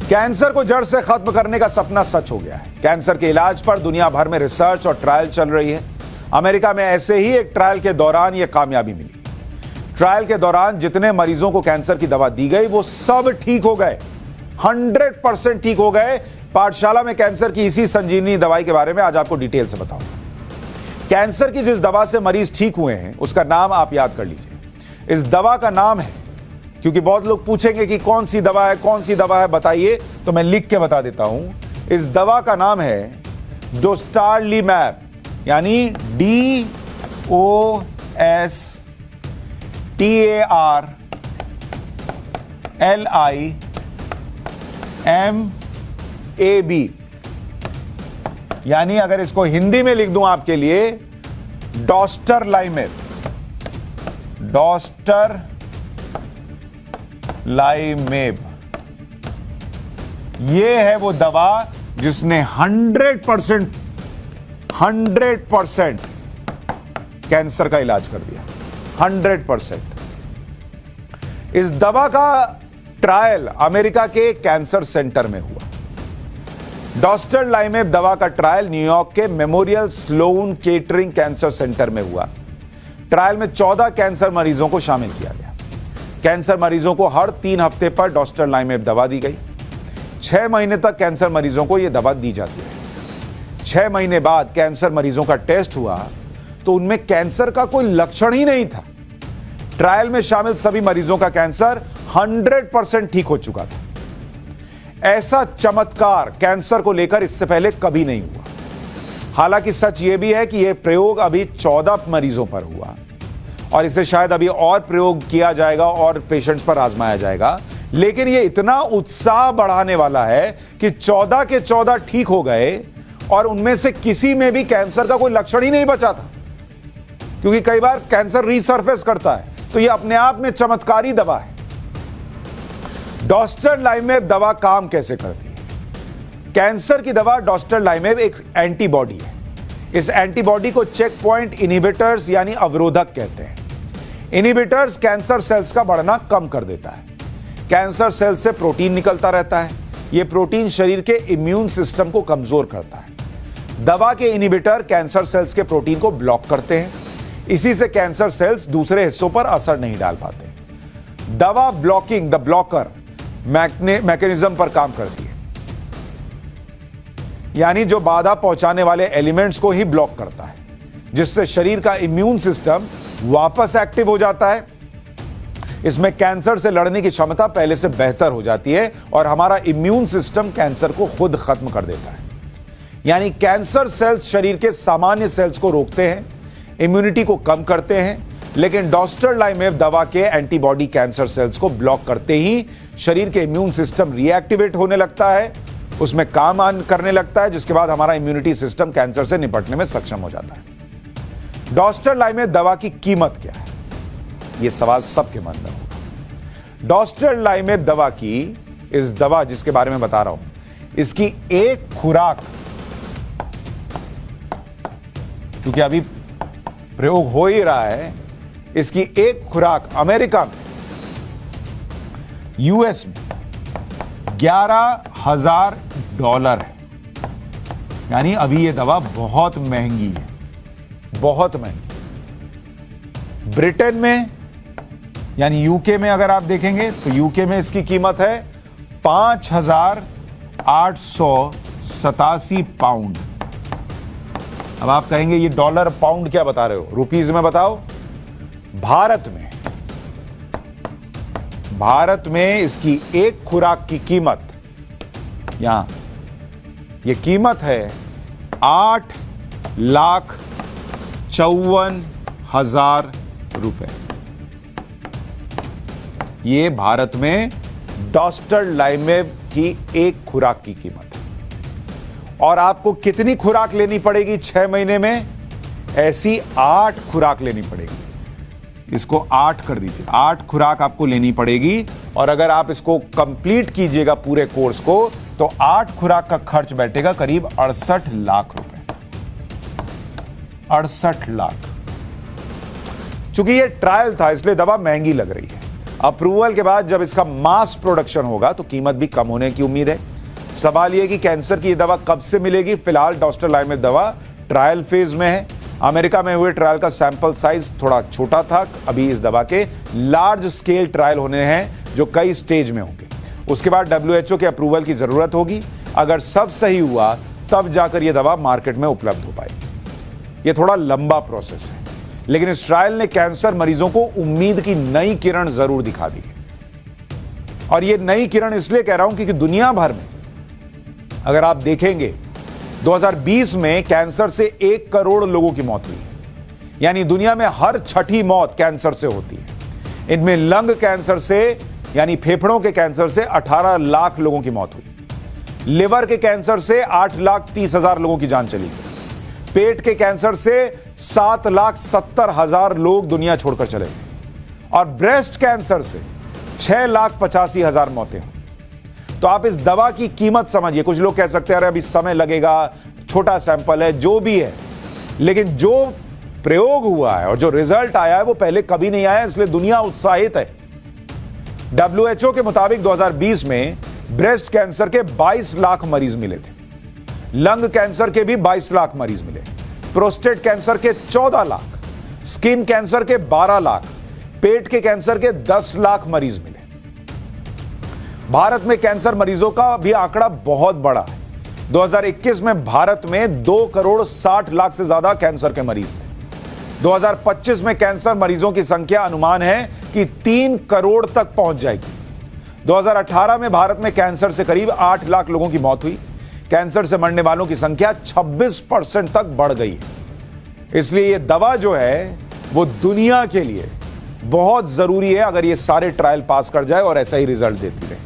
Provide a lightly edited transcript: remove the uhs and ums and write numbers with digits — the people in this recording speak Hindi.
कैंसर को जड़ से खत्म करने का सपना सच हो गया है। कैंसर के इलाज पर दुनिया भर में रिसर्च और ट्रायल चल रही है। अमेरिका में ऐसे ही एक ट्रायल के दौरान यह कामयाबी मिली। ट्रायल के दौरान जितने मरीजों को कैंसर की दवा दी गई वो सब ठीक हो गए, 100% ठीक हो गए। पाठशाला में कैंसर की इसी संजीवनी दवाई के बारे में आज आपको डिटेल से बताऊंगा। कैंसर की जिस दवा से मरीज ठीक हुए हैं उसका नाम आप याद कर लीजिए। इस दवा का नाम है, क्योंकि बहुत लोग पूछेंगे कि कौन सी दवा है, कौन सी दवा है बताइए, तो मैं लिख के बता देता हूं। इस दवा का नाम है डोस्टारलीमैब, यानी DOSTARLIMAB, यानी अगर इसको हिंदी में लिख दूं आपके लिए, डोस्टारलाइमेब। डोस्टारलाइमेब ये है वो दवा जिसने 100% कैंसर का इलाज कर दिया, 100%। इस दवा का ट्रायल अमेरिका के कैंसर सेंटर में हुआ। डोस्टारलाइमेब दवा का ट्रायल न्यूयॉर्क के memorial Sloan Kettering cancer center में हुआ। ट्रायल में 14 कैंसर मरीजों को शामिल किया गया। कैंसर मरीजों को हर 3 हफ्ते पर डोस्टारलाइमेब दवा दी गई। 6 महीने तक कैंसर मरीजों को यह दवा दी जाती है। 6 महीने बाद कैंसर मरीजों का टेस्ट हुआ तो उनमें कैंसर का कोई लक्षण ही नहीं था। ट्रायल में शामिल सभी मरीजों का कैंसर 100% ठीक हो चुका था। ऐसा चमत्कार कैंसर को लेकर इससे पहले कभी नहीं हुआ। हालांकि सच यह भी है कि यह प्रयोग अभी 14 मरीजों पर हुआ और इसे शायद अभी और प्रयोग किया जाएगा और पेशेंट्स पर आजमाया जाएगा। लेकिन यह इतना उत्साह बढ़ाने वाला है कि 14 के 14 ठीक हो गए और उनमें से किसी में भी कैंसर का कोई लक्षण ही नहीं बचा था। क्योंकि कई बार कैंसर रीसर्फेस करता है, तो यह अपने आप में चमत्कारी दवा है। डोस्टारलाइमेब दवा काम कैसे करती है? कैंसर की दवा डोस्टारलाइमेब एक एंटीबॉडी है। इस एंटीबॉडी को चेक पॉइंट इनहिबिटर्स यानी अवरोधक कहते हैं। इनहिबिटर्स कैंसर सेल्स का बढ़ना कम कर देता है। कैंसर सेल से प्रोटीन निकलता रहता है। यह प्रोटीन शरीर के इम्यून सिस्टम को कमजोर करता है। दवा के इनहिबिटर कैंसर सेल्स के प्रोटीन को ब्लॉक करते हैं। इसी से कैंसर सेल्स दूसरे हिस्सों पर असर नहीं डाल पाते। दवा ब्लॉकिंग द ब्लॉकर मैकेनिज्म पर काम करती है, यानी जो बाधा पहुंचाने वाले एलिमेंट्स को ही ब्लॉक करता है, जिससे शरीर का इम्यून सिस्टम वापस एक्टिव हो जाता है। इसमें कैंसर से लड़ने की क्षमता पहले से बेहतर हो जाती है और हमारा इम्यून सिस्टम कैंसर को खुद खत्म कर देता है। यानी कैंसर सेल्स शरीर के सामान्य सेल्स को रोकते हैं, इम्यूनिटी को कम करते हैं, लेकिन डोस्टारलाइमेब दवा के एंटीबॉडी कैंसर सेल्स को ब्लॉक करते ही शरीर के इम्यून सिस्टम रिएक्टिवेट होने लगता है, उसमें काम करने लगता है, जिसके बाद हमारा इम्यूनिटी सिस्टम कैंसर से निपटने में सक्षम हो जाता है। डोस्टारलाइमेब दवा की कीमत क्या है? यह सवाल सबके मन में होगा। डोस्टारलाइमेब दवा की, इस दवा जिसके बारे में बता रहा हूं, इसकी एक खुराक, क्योंकि अभी प्रयोग हो ही रहा है, इसकी एक खुराक अमेरिका में, यूएस में $11,000 है। यानी अभी यह दवा बहुत महंगी है, बहुत महंगी। ब्रिटेन में यानी यूके में अगर आप देखेंगे तो यूके में इसकी कीमत है 5,887 पाउंड। अब आप कहेंगे ये डॉलर पाउंड क्या बता रहे हो, रुपीज में बताओ। भारत में इसकी एक खुराक की कीमत, यहां ये कीमत है 8,54,000 रुपए। ये भारत में डोस्टारलाइमेब की एक खुराक की कीमत है। और आपको कितनी खुराक लेनी पड़ेगी 6 महीने में? ऐसी 8 खुराक लेनी पड़ेगी। इसको 8 कर दीजिए, 8 खुराक आपको लेनी पड़ेगी। और अगर आप इसको कंप्लीट कीजिएगा पूरे कोर्स को, तो 8 खुराक का खर्च बैठेगा करीब 68 लाख रुपए। 68 लाख। चूंकि ये ट्रायल था इसलिए दवा महंगी लग रही है। अप्रूवल के बाद जब इसका मास प्रोडक्शन होगा तो कीमत भी कम होने की उम्मीद है। सवाल यह कि कैंसर की दवा कब से मिलेगी। फिलहाल डॉस्टरलाइमेब दवा ट्रायल फेज में है। अमेरिका में हुए ट्रायल का सैंपल साइज थोड़ा छोटा था। अभी इस दवा के लार्ज स्केल ट्रायल होने हैं जो कई स्टेज में होंगे। उसके बाद WHO के अप्रूवल की जरूरत होगी। अगर सब सही हुआ तब जाकर यह दवा मार्केट में उपलब्ध हो पाएगी। यह थोड़ा लंबा प्रोसेस है, लेकिन इस ट्रायल ने कैंसर मरीजों को उम्मीद की नई किरण जरूर दिखा दी है। और यह नई किरण इसलिए कह रहा हूं क्योंकि दुनिया भर में अगर आप देखेंगे 2020 में कैंसर से 1 करोड़ लोगों की मौत हुई, यानी दुनिया में हर छठी मौत कैंसर से होती है। इनमें लंग कैंसर से यानी फेफड़ों के कैंसर से 18 लाख लोगों की मौत हुई। लिवर के कैंसर से 8,30,000 लोगों की जान चली गई। पेट के कैंसर से 7,70,000 लोग दुनिया छोड़कर चले गए और ब्रेस्ट कैंसर से 6,85,000 मौतें हुई। तो आप इस दवा की कीमत समझिए। कुछ लोग कह सकते हैं अरे अभी समय लगेगा, छोटा सैंपल है, जो भी है, लेकिन जो प्रयोग हुआ है और जो रिजल्ट आया है वो पहले कभी नहीं आया, इसलिए दुनिया उत्साहित है। WHO के मुताबिक 2020 में ब्रेस्ट कैंसर के 22 लाख मरीज मिले थे, लंग कैंसर के भी 22 लाख मरीज मिले, प्रोस्टेट कैंसर के 14 लाख, स्किन कैंसर के 12 लाख, पेट के कैंसर के 10 लाख मरीज मिले। भारत में कैंसर मरीजों का भी आंकड़ा बहुत बड़ा है। 2021 में भारत में 2 करोड़ 60 लाख से ज्यादा कैंसर के मरीज थे। 2025 में कैंसर मरीजों की संख्या अनुमान है कि 3 करोड़ तक पहुंच जाएगी। 2018 में भारत में कैंसर से करीब 8 लाख लोगों की मौत हुई। कैंसर से मरने वालों की संख्या 26% तक बढ़ गई है। इसलिए यह दवा जो है वो दुनिया के लिए बहुत जरूरी है, अगर ये सारे ट्रायल पास कर जाए और ऐसा ही रिजल्ट देती रहे।